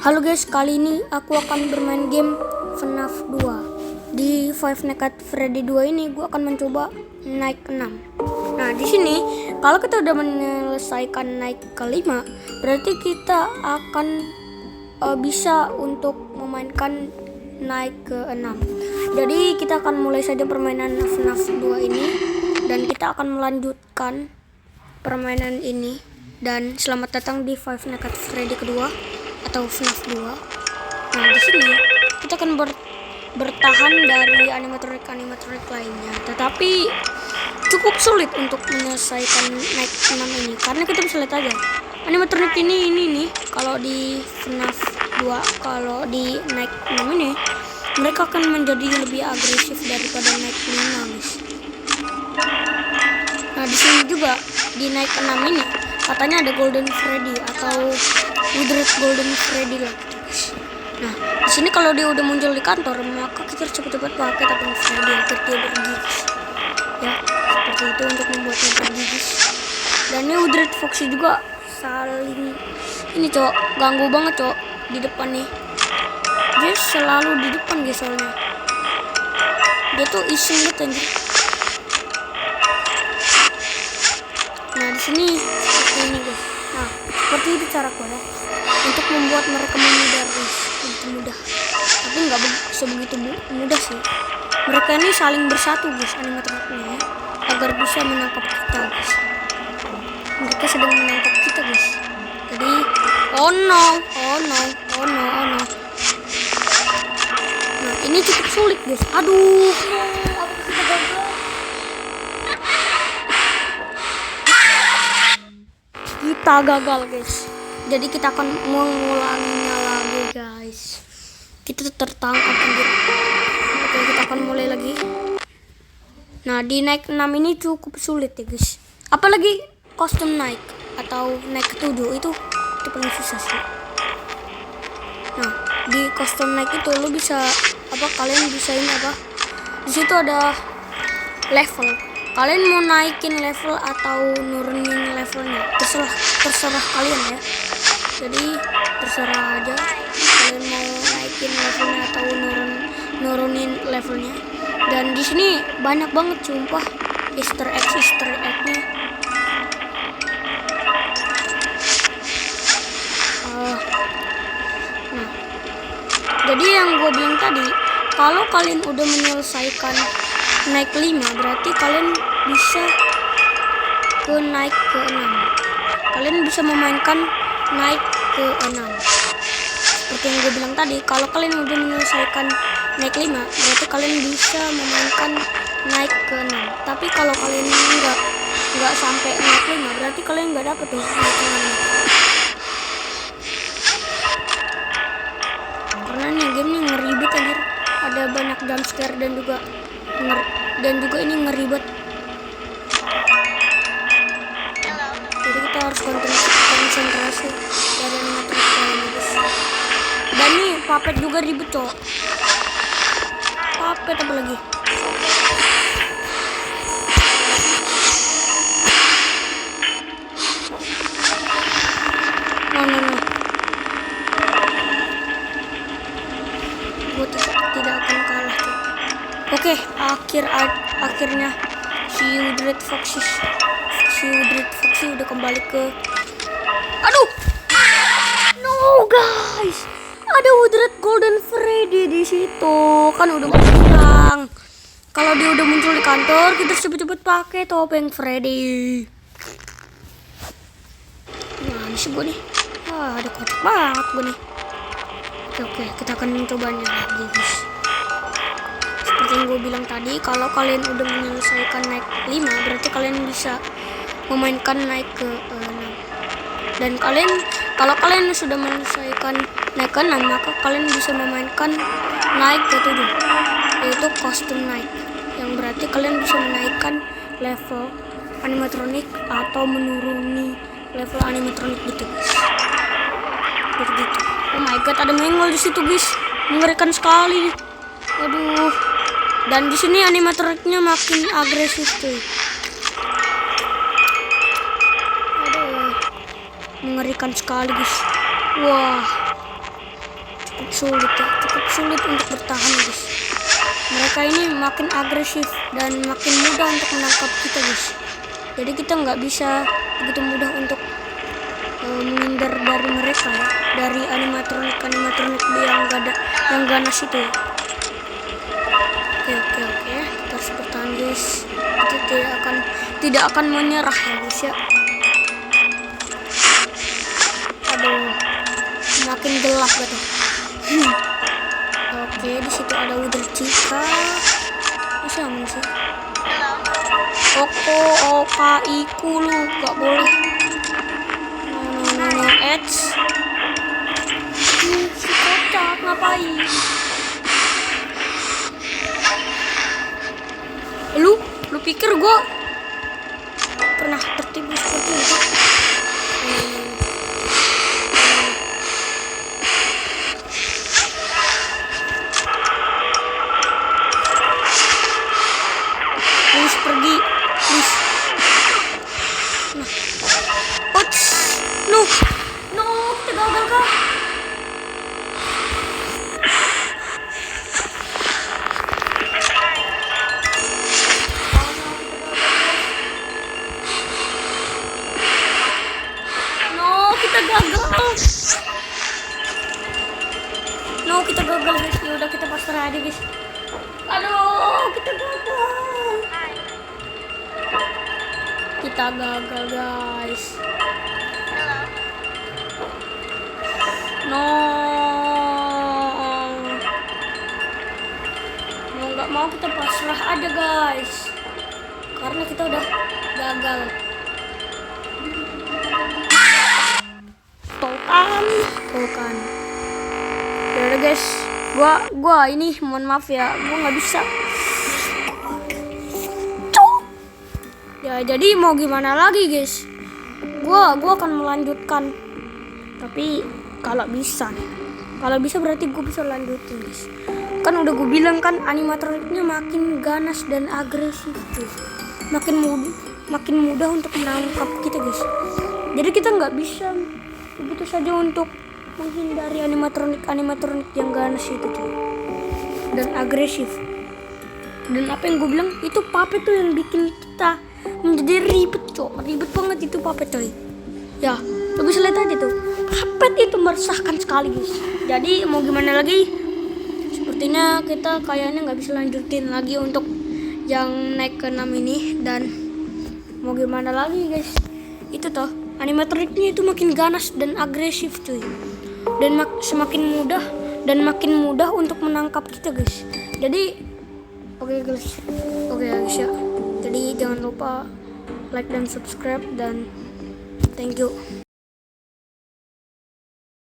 Halo guys, kali ini aku akan bermain game FNAF 2. Di Five Nights at Freddy 2 ini gue akan mencoba naik ke 6. Nah, di sini kalau kita udah menyelesaikan naik ke 5, berarti kita akan bisa untuk memainkan naik ke 6. Jadi kita akan mulai saja permainan FNAF 2 ini dan kita akan melanjutkan permainan ini. Dan selamat datang di Five Nights at Freddy kedua atau FNAF 2. Nah, di sini kita akan bertahan dari animatronik lainnya, tetapi cukup sulit untuk menyelesaikan naik 6 ini karena kita bisa lihat aja animatronik ini nih, kalau di FNAF 2, kalau di naik 6 ini mereka akan menjadi lebih agresif daripada naik 5, guys. Nah, di sini juga di naik 6 ini katanya ada Golden Freddy atau Withered Golden Freddy lah. Nah, di sini kalau dia udah muncul di kantor, maka kita harus cepat-cepat pakai taping Freddy agar dia pergi. Ya, seperti itu untuk membuatnya pergi. Dan ini Withered Foxy juga saling ini, cok, ganggu banget, cok, di depan nih. Dia selalu di depan, guys, soalnya. Dia tuh iseng banget anjir. Nah, di sini seperti ini, guys. Nah, seperti itu caraku ya, untuk membuat mereka menyadari begitu mudah. Tapi nggak sebegitu mudah sih. Mereka ini saling bersatu, guys, animatroniknya ya, agar bisa menangkap kita, guys. Mereka sedang menangkap kita, guys. Jadi, oh no. Nah, ini cukup sulit, guys. Aduh, apa kita gagal? Kita gagal, guys. Jadi kita akan mengulanginya lagi, guys. Kita tertangkap anjir. Oke, kita akan mulai lagi. Nah, di naik 6 ini cukup sulit ya, guys. Apalagi kostum naik atau naik ke 7 itu paling susah sih. Nah, di kostum naik itu lo bisa kalian bisa ini di situ ada level. Kalian mau naikin level atau nurunin levelnya, terserah kalian ya. Jadi terserah aja kalian mau naikin levelnya atau nurunin levelnya. Dan di sini banyak banget sumpah Easter egg-nya. Nah, jadi yang gue bilang tadi, kalau kalian udah menyelesaikan naik 5, berarti kalian bisa naik ke 6. Kalian bisa memainkan naik ke 6. Seperti yang gue bilang tadi, kalau kalian udah menyelesaikan naik 5, berarti kalian bisa memainkan naik ke 6. Tapi kalau kalian nggak sampai naik 5, berarti kalian nggak dapet tuh naik ke 6. Karena nih game nih ngeribet anjir. Ada banyak jump scare dan juga ini ngeribet. Jadi kita harus konsentrasi dari animatronik ini, guys. Dan nih puppet juga ribet, cok. Puppet apa lagi? No. Gue tidak akan kalah, cok. Oke, akhirnya si Withered Foxy udah kembali ke. Aduh, no guys, ada Withered Golden Freddy di situ. Kan udah bilang kalau dia udah muncul di kantor, kita cepet-cepet pakai topeng Freddy. Nah, ini sih gue nih. Ada kocak banget gue nih. Oke, kita akan mencobanya lagi, guys. Seperti yang gue bilang tadi, kalau kalian udah menyelesaikan naik 5, berarti kalian bisa memainkan naik ke 6. Dan kalau kalian sudah menyelesaikan naik ke 6, maka kalian bisa memainkan naik ke 7, yaitu kostum naik, yang berarti kalian bisa menaikkan level animatronik atau menuruni level animatronik gitu, guys. Begitu. Oh my god, ada mengol di situ, guys. Mengerikan sekali. Aduh. Dan di sini animatroniknya makin agresif tuh. Aduh. Mengerikan sekali, guys. Wah. cukup sulit untuk bertahan guys. Mereka ini makin agresif dan makin mudah untuk menangkap kita guys. Jadi kita nggak bisa begitu mudah untuk menghindar dari mereka ya, dari animatronik yang ganas itu ya. Oke, kita harus bertahan guys. Kita tidak akan menyerah ya guys ya. Aduh, makin gelap gitu. Oke, di situ ada Wither Chica. Masih aman sih. Iku lu gak boleh. No edge. Si kocak ngapain? Lu pikir gua pernah tertipu seperti itu? Please pergi, please. No, kita gagal kah? Kita gagal guys. Ya udah, kita pasrah aja guys. Aduh, kita gagal. Kita gagal guys. No. Mau nggak mau kita pasrah aja guys. Karena kita udah gagal. Tuh kan. Ya udah guys, gua ini mohon maaf ya, gua nggak bisa. Ya jadi mau gimana lagi guys, gua akan melanjutkan. Tapi kalau bisa berarti gua bisa lanjutin guys. Kan udah gue bilang kan, animatroniknya makin ganas dan agresif guys. Makin mudah untuk menangkap kita guys. Jadi kita nggak bisa begitu saja untuk menghindari animatronik yang ganas itu tuh dan agresif. Dan apa yang gue bilang, itu puppet tuh yang bikin kita menjadi ribet banget itu puppet coy. Ya lo bisa lihat aja tuh, puppet itu meresahkan sekali guys. Jadi mau gimana lagi, sepertinya kita kayaknya nggak bisa lanjutin lagi untuk yang naik ke 6 ini. Dan mau gimana lagi guys, itu toh animatroniknya itu makin ganas dan agresif cuy. Dan semakin mudah untuk menangkap kita guys. Jadi oke guys ya. Jadi jangan lupa like dan subscribe, dan thank you.